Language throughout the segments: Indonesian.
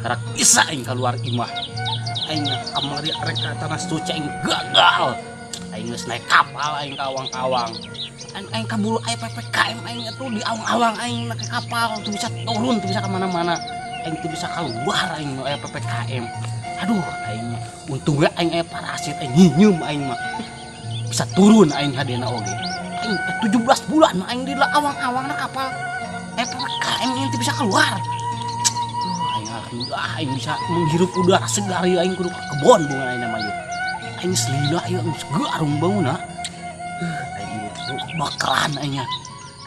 Karak bisa aing keluar imah. Aing kamari rek ka tanah suci aing gagal. Aing geus naik kapal aing ka awang-awang. Aing kabulu aya PPKM aing atuh di awang-awang aing naik kapal tuh bisa turun tuh bisa ke mana-mana. Aing tuh bisa keluar aing aya PPKM. Aduh aing untungnya aing aya parasit aing nyium aing mah. Bisa turun aing hadena oge. Aing 17 bulan aing di awang-awang na kapal. PPKM aing teu bisa keluar. Aing alhamdulillah aing bisa menghirup udara segar ieu aing kudu ka kebon bunga aing mah ieu. Aing selila ieu geus garung bangunna. Aing bakalan aing nya.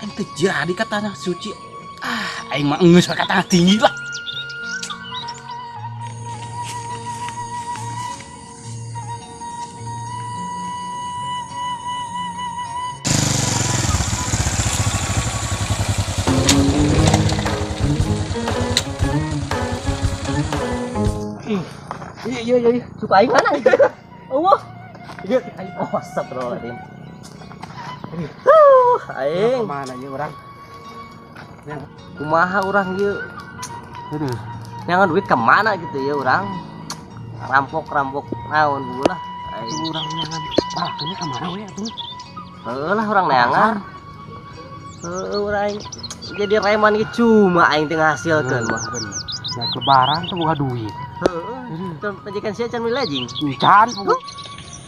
Aing teu jadi ka tanah suci. Aing mah geus ka tanah tinggi lah. Iya, suka aing mana? Allah. Iya, aing astagfirullahaladzim. Aing Mana ieu urang? kumaha urang ieu? Nyangan duit kemana gitu ya urang? Rampok naon bulah. Aing Urang nyangan balaknya ka mana we atuh? heulah urang neangan. Urang jadi reman ge cuma aing teu ngahasilkeun mah. Bener. Naik lebaran tuh boga duit. Heeh. Majikan sia can milejing. Can.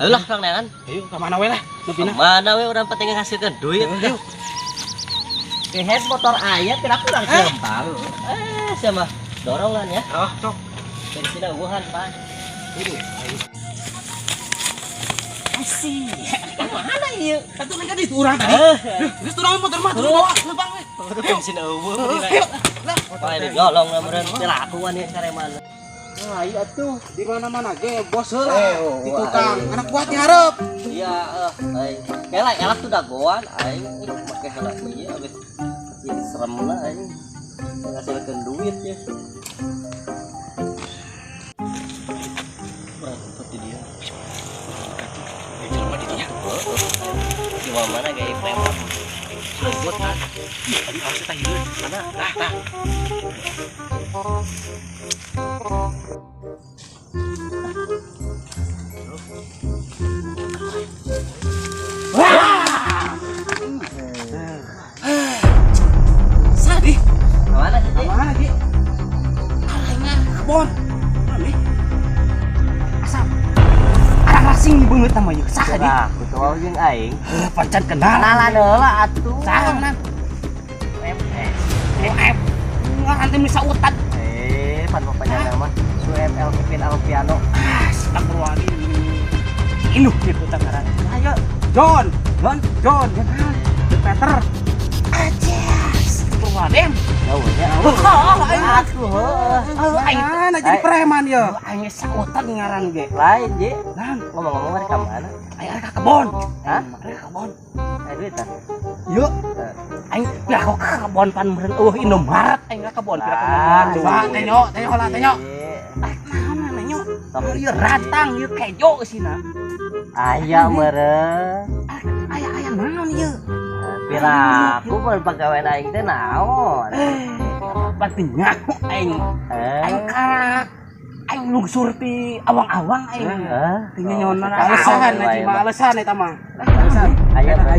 Heulah urang neangan. Ayo ka mana we lah? Nepina. Mana we urang penting ngahasilkeun duit. Ayo. Kehes motor aya tidak kurang kembang. Siapa? Dorongan ya. Oh, cok. Bensin ubuhan, Pak. Asih. Mana ieu? Atuh nang di urang tadi. Geus turun motor mah turun bawa lempang we. Bensin ubuh. Ayo. Lah. Wah, ini jolong meureun dilakuan ieu sareman. Nah, iya tuh di mana-mana ge bos heula. Di tukang anak buah dihareup. Iya, elak tuh dagoan aing make heula ieu abis jadi seremna aing ngasilkeun duit ya. Berangkat di dia. Jelema di dinya. Di mana gaya preman? Lebut kan? Tadi harus tah hideun. Mana? Tah. Sadi. Mana sih? Mana lagi? Arahnya kebon. Nih. Asap. Arang racing nih beungeut mah ieu. Sah di. Aku tuh jeung aing. Pancan kenal. Kenalan heula atuh. Sah nan. Ngaran teh bisa utad. Pan bapaknya nama Suem Pipin Alpiano. Astagfirullahaladzim. Inuh gitu takaran. Ayo. John. Peter. Astagfirullahaladzim. Jauhnya Aing jadi preman ya. Aing sautan ngaran ge. lain je. Lan, Ngomong-ngomong mereka mana? aing ka kebon. Hah? Ka kebon. Duit ah. Yuk. Aing piako ka kebon pan meureun Indomaret aing ka kebon Ah, coba tengok lah. Naon nanya? Ieu ratang ieu kejo sina. Aya meureun. Aya naon ieu? Piraku mun pagawean aing teh naon? Batinya aing karak aing lungsur ti awang-awang aing. Tinggal nyona alasan eta mah. Aya eta.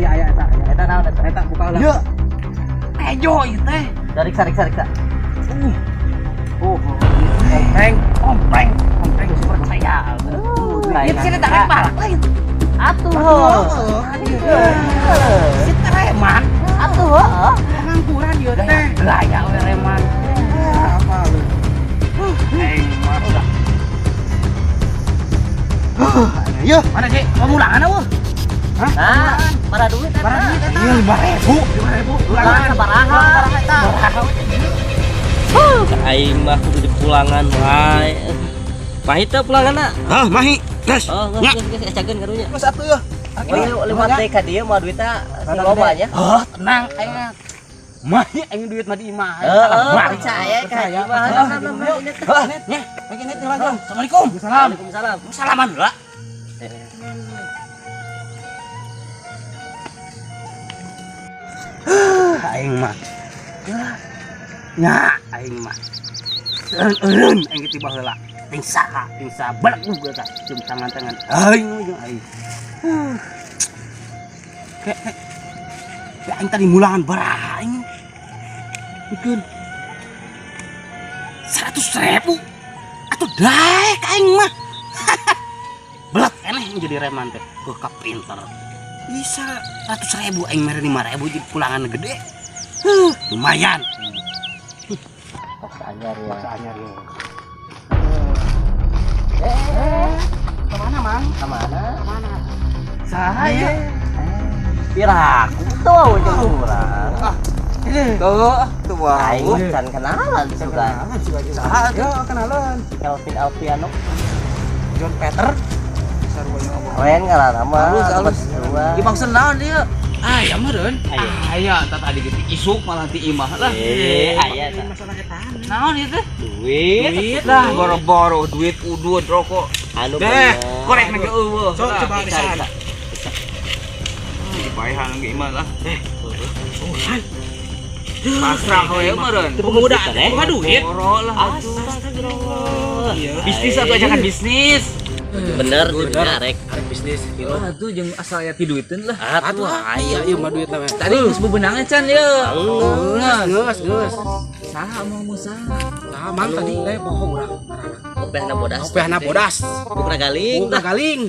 eta naon eta? Eta buka ulah. Ieu. Kejo ieu teh. Sarik. Kompreng super saya. Ieu sih tak balak lain. Atuh. Si Reman Atuh heuh. pengangguran ieu teh. Gaya we Reman. Apa lu? Aing mah udah. Ieu, mana sih? Pemulangan eueuh. Nah, para duit eta. Iya 5.000. Ulangan sabaraha eta? Aing mah kudu dipulangan wae. Pahit teh pulanganna. Mahi. Gas. Oh, geus cageun karunya. Geus atuh ya. Lewat teh ka dieu mah duitna loba nya. Tenang aing. Mahi aing duit mah di imah. Percaya ka imah. Nya, lagi net langsung. Assalamualaikum. Waalaikumsalam. Salaman heula. Aing mah. Ya, aing mah. eureun aing tiba heula. Ting saha balak juga tah cium tangan-tangan aing jeung aing. Kayak aing tadi mulangan baraha aing. Mikeun 100.000 atuh daek aing mah. Belat eneh jadi reman teh. Kapinter. Bisa 100.000 aing mere 5.000 jadi pulangan gede. Lumayan. Paksa anyar ya. Kemana mang? Kemana? Saya. Piraku tuh jeung urang. Tuh Aing can kenalan sudah. Saha yo kenalan. Kelvin Alfiano. John Peter. Sarua yang ngomong. Keren ngaran nama. Halus. Ieu maksud naon dia? Aya meureun. Aya tadi gitu isuk malah ti imah lah. Aya Masalah etan. Naon ieu teh? duit. Dah boro-boro duit udud rokok. Anu Deh, korek nage eueuh. Sok coba pisan. Dipaehan ge imah lah. Pasrah we meureun. Pemuda buka duit. Boro lah atuh. Bisnis atau jangan bisnis. Bener rek. Arek bisnis kieu. Wah, tuh jeung asal aya ti duiteun lah. Atuh Aya ieu mah duit mah. Tadi geus bebenangan can ye. Geus. Saha mau musaha? Nah, mang tadi poho urang. Opehna bodas. Opehna bodas. Bukan galing. Buka galing.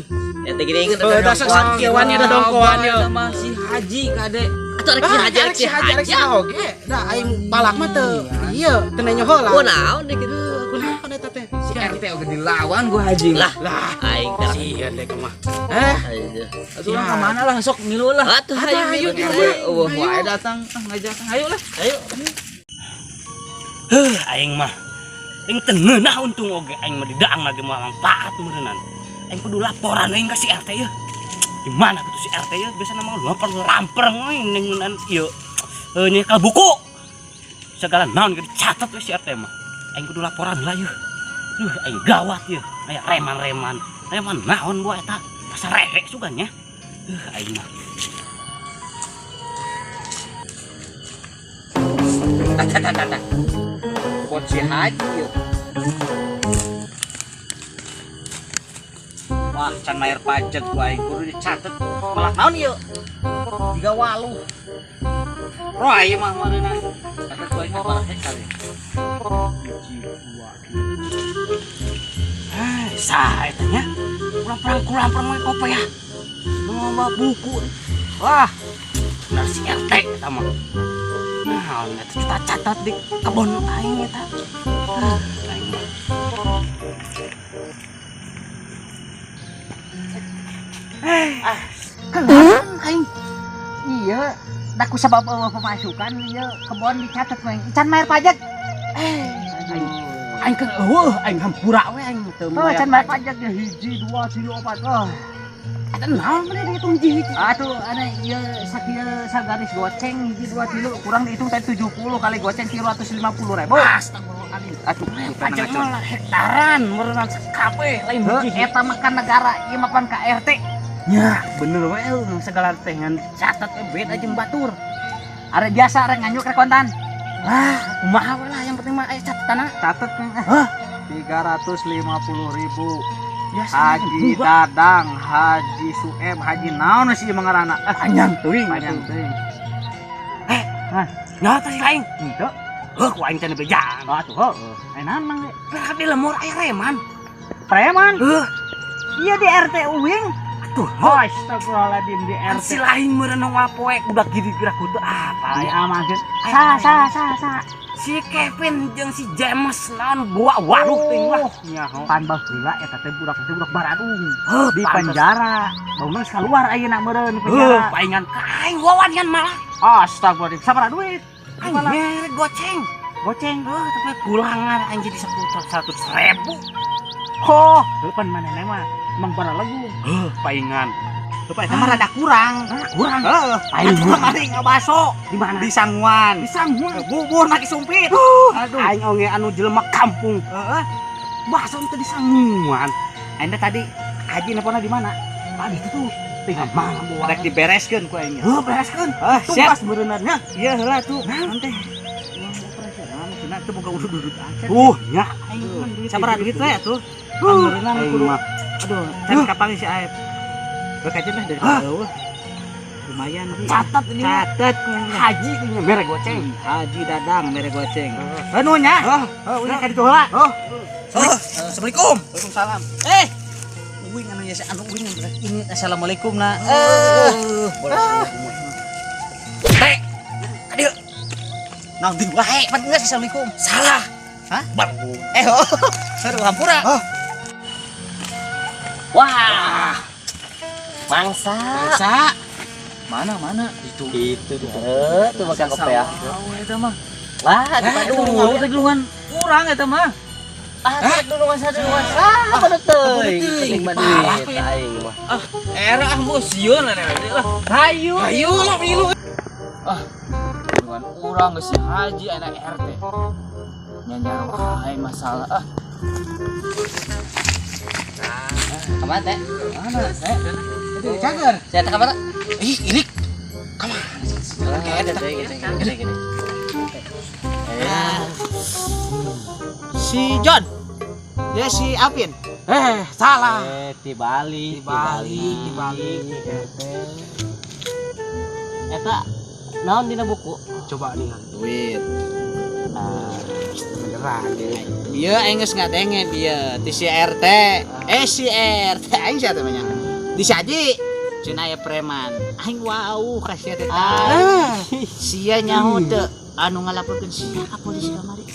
Ya teh gini inget Da sok kieuan ya da dongkoan ya. Masih haji kade. atuh rek si hajar Arek oge. Da aing balak mah teu ieu teu nyoho lah. Oh naon deh gitu. Kunaon eta teh? Si RT oge dilawan gua haji lah. Aing karang. Sieun deh mah. Ayo. Atuh urang ka mana lah sok milu lah. Atuh ayo Eueuh wae datang ngajak ayo lah. Ayo. Aing mah aing teu ngeunah untung oge aing mah didaang lagi mah manfaat meureunnan. Aing kudu laporan aing ka si RT ya. Di mana gitu si RT ya biasana mah lamper aing ngeunaan ieu. Nyekal buku. Segala naon ge dicatat we si RT mah. Aing kudu laporan lah yeuh. Aing gawat yeuh. Aya reman-reman. Reman naon gua eta? Pasar rehe suganya. Aing mah. Buat si haji yuk. Wah, can bayar pajak gua aing kudu dicatet. Malah naon ieu? 38. Roh ieu mah mareuna. Catet gua aing apa hektar. Saha eta nya? Kurang-kurang mah kope ya. Bawa buku. Wah. Benar si RT eta mah. Nah, eta kita catat di kebon aing eta. Aing mah. Kenapa aing? Iya, da ku sabab pemasukan ieu kebon dicatat we. Can bayar pajak. Aing kan aing hampura we aing teu Oh, can bayar pajak ya 1, 2, 3, 4. Oh. Eta naon mah dihitung hiji. Atuh ane ieu sakieu sagaris goceng 1, 2, 3 kurang dihitung tadi 70 kali goceng 350.000. Astagfirullahaladzim. Atuh Pajak mah hektaran meureunnan kabeh lain hiji. eta mah kan negara ieu mah pan ka RT. Nya, bener we segala teh ngan catat beda jeung batur. Are biasa rek nganyuk rek kontan. Wah, kumaha we lah yang penting mah aya catatanna. Catet Hah? 350.000. Biasa Haji Dadang, Haji Sueb, Haji naon sih mangarana? panjang teuing. Panjang teuing. Nya teh lain. Henteu. Ku aing teh bejaan. Atuh heueuh. Enan mah. Berat di lemur aya reman. Preman. Iya di RT Uwing. Tuh, Astagfirullahaladzim di kan RT. si lain meureun wapoe udah giri-gira kudu apa Ay ya? amajeun. Sa. Si Kevin jeung si James naon gua waduk ting lah. Nyaho. Pan baheula eta teh budak Baradung. Di pantes. penjara. Bauna geus kaluar ayeuna meureun di Penjara. penjara. Paingan kaing wawan yan malah. Astagfirullahaladzim. Sabaraha duit? Aing mere goceng. Goceng. Tapi pulangan aing jadi 100.000. Oh, depan manehna mah emang bara lagu. Paingan. Depan eta mah rada kurang. Kurang. Heeh. Aing Kamari ngabaso. di mana? Di Sangguan. Di Sangguan. Bubur lagi sumpit. Aduh. Aing oge anu jelema kampung. Heeh. Bahasa teh di Sangguan. Anda tadi haji nepona di mana? Tadi itu tuh tinggal malam bawa. Rek dibereskeun ku aing. Bereskeun. Siap Tugas beunarnya. Iya heula tuh. Naon teh? Uang operasional maksudna teu boga udut-udut aja. Ya. Sabaraha duit we atuh. Berenang kudu. Aduh, can kapal si Aep. Bek aja lah dari bawah. Lumayan sih. Catat ini. Catat. Haji punya merek goceng. Haji Dadang mere goceng. Anu nya. Udah ka ditu heula. Assalamualaikum. Waalaikumsalam. Uing anu ya anu uing ini assalamualaikum na. Teh. Kadieu. Naon deui wae, pan geus assalamualaikum. Salah. Hah? Saru hampura. Wah, mangsa. Sa. Mana? Itu tuh makan kopi ya. Eta mah. Wah, di Aduh, teh duluan urang eta mah. tarik dulu mas. Pada teuing. Keting mah duit aing mah. Era bos sieun lah. Hayu lah milu. Dengan orang geus si Haji anak RT. Nyanyar wae masalah. Kapan teh? Mana teh? Itu cager. Saya teh kapan? Ih, ini Ada teh gini. Si John. Dia si Alvin. salah. Di Bali. Eta naon dina buku? Coba nih. Duit. Beneran deh. Bieu aing geus ngadenge bieu ti si RT. Si RT aing sia teh mah nya. Di si Haji. Cenah aya preman. Aing wau ka sia teh. Sia nyaho teu anu ngalaporkeun sia ka polisi kamari.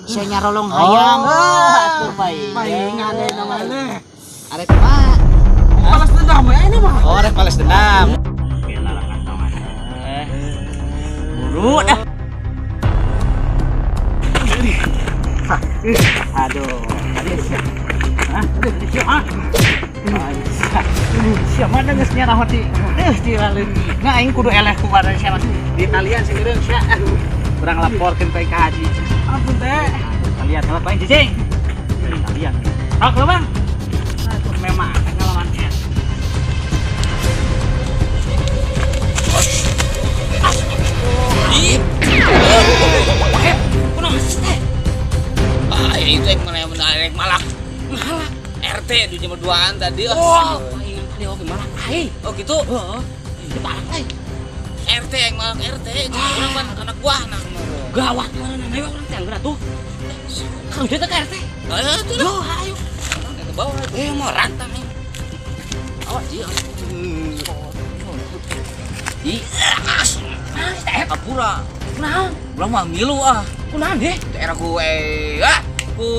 Sia nyarolong hayam. Atuh baik. Ngade namanya. Arek mah. Balas dendam ya ini mah. Oh, arek balas dendam. Buru dah. Aduh. Siapa mana geus nya hati. Tira leutik. Nah aing kudu eleh ku badan sia di talian sih geus sia. Urang laporkeun ka Haji. Ampun teh. Kalian apa yang cicing? Kalian. Sok Bang. Aduh memang ngalaman ya. Itu yang mana yang menarik malak RT di jam 2-an tadi. Wah, ini oke malah. Oh gitu. Itu malak RT yang malak RT. Orang kan anak buah anak gawat mana ayo orang teh geura tuh. Kang dia ke RT. Tuh dah ayo. Ke bawah. Mau rantang nih. Awas dia. Kapura. Kunaon? Ulah mah milu Kunaon deh? Daerah gue. Ku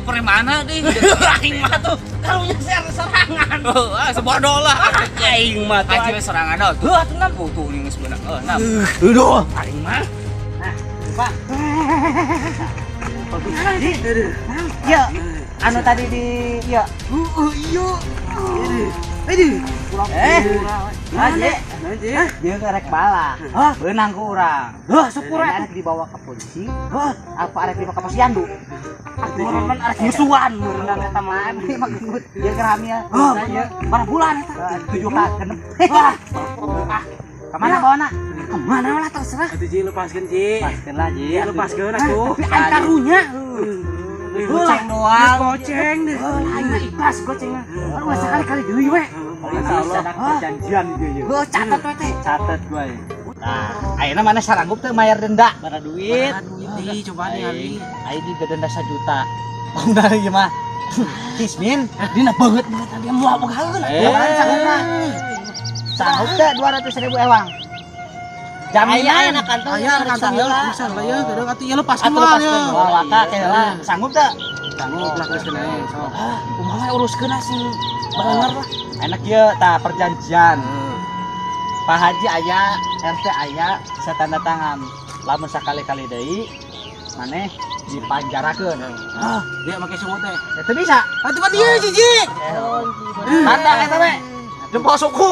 peremana deh. Aing mah tuh karunya serangan. Sebodoh lah. Aing mah tuh aja serangan tuh. Tenang tuh ini geus beunang. Aduh, aing mah. Pak. Ya, anu tadi di ya. Aduh. Dia ngerek bala. Beunang ku urang. Sepura arek dibawa ke polisi. Apa arek dibawa ke posyandu? Meureun arek musuhan meureun eta mah. Maksud dia keramia. Berapa bulan eta? 7 ka 6. Kemana bawana? Kemana lah terserah. Atuh Ji lepaskeun Ji. Lepaskeun lah Ji. Lepaskeun atuh. Tapi aing karunya. Goceng doang. Goceng deh. Aing mah ikhlas gocengna. Aduh sekali-kali deui we. Insyaallah ada perjanjian ieu. Catet we teh. Catet gue. Nah, ayeuna mana saranggup teh bayar denda. Bara duit. Coba nih aing di denda 1 juta. Mau dari mah. Kismin, dina banget dia mau bogaeun. Sanggupna. Sanggup teh 200.000 ewang. Jaminan Aya kantong. aya kantong bisa lah ya, kadang atuh ya lepaskeun atuh lah lepaskeun ya. waka kela. Sanggup teh? Sanggup lah geus kena sok. Kumaha uruskeun si bener lah. Enak ieu tah perjanjian. Pak Haji aya, RT aya, satanda tangan. Lamun sakali-kali deui maneh dipanjarakeun. Dia make sungut teh. Itu bisa. Atuh mah dia Ji. Mantap eta we. Jempol suku.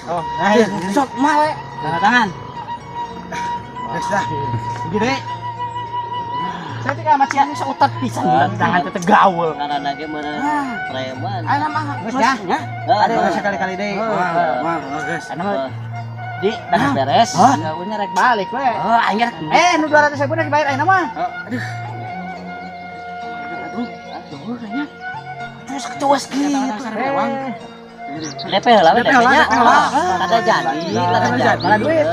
Oh, ayo sok mah we. Tanda tangan. Geus dah. Gede. Saya teh amat sia sautat pisan tangan teh gaul. Karena ge meureun preman. Ayo mah geus dah nya. Ada sekali-kali deui. Geus. Anu Jadi dah beres. Gaunya rek balik we. Oh, aing rek. Nu 200.000 udah dibayar ayeuna mah. Terus ketuas gitu. DP lah, DP lah. Ada jadi, ada Mana duit?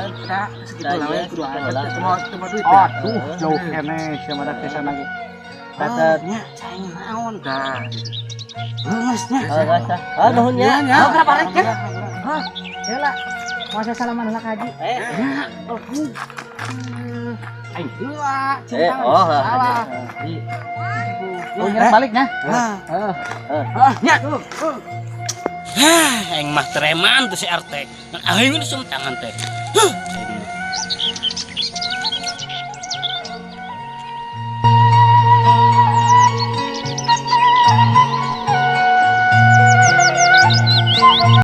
Segitu lah we kudu ada. Cuma duit. Aduh, jauh kene sama dak kesan lagi. Katanya cai naon dah. Leungeusnya. nuhunnya. Berapa rek ya? Heula. Masa salaman heula ka Haji. Aing heula. Salah. Baliknya. Nya. Aing mah treman tuh si RT. Aing geus tangan teh.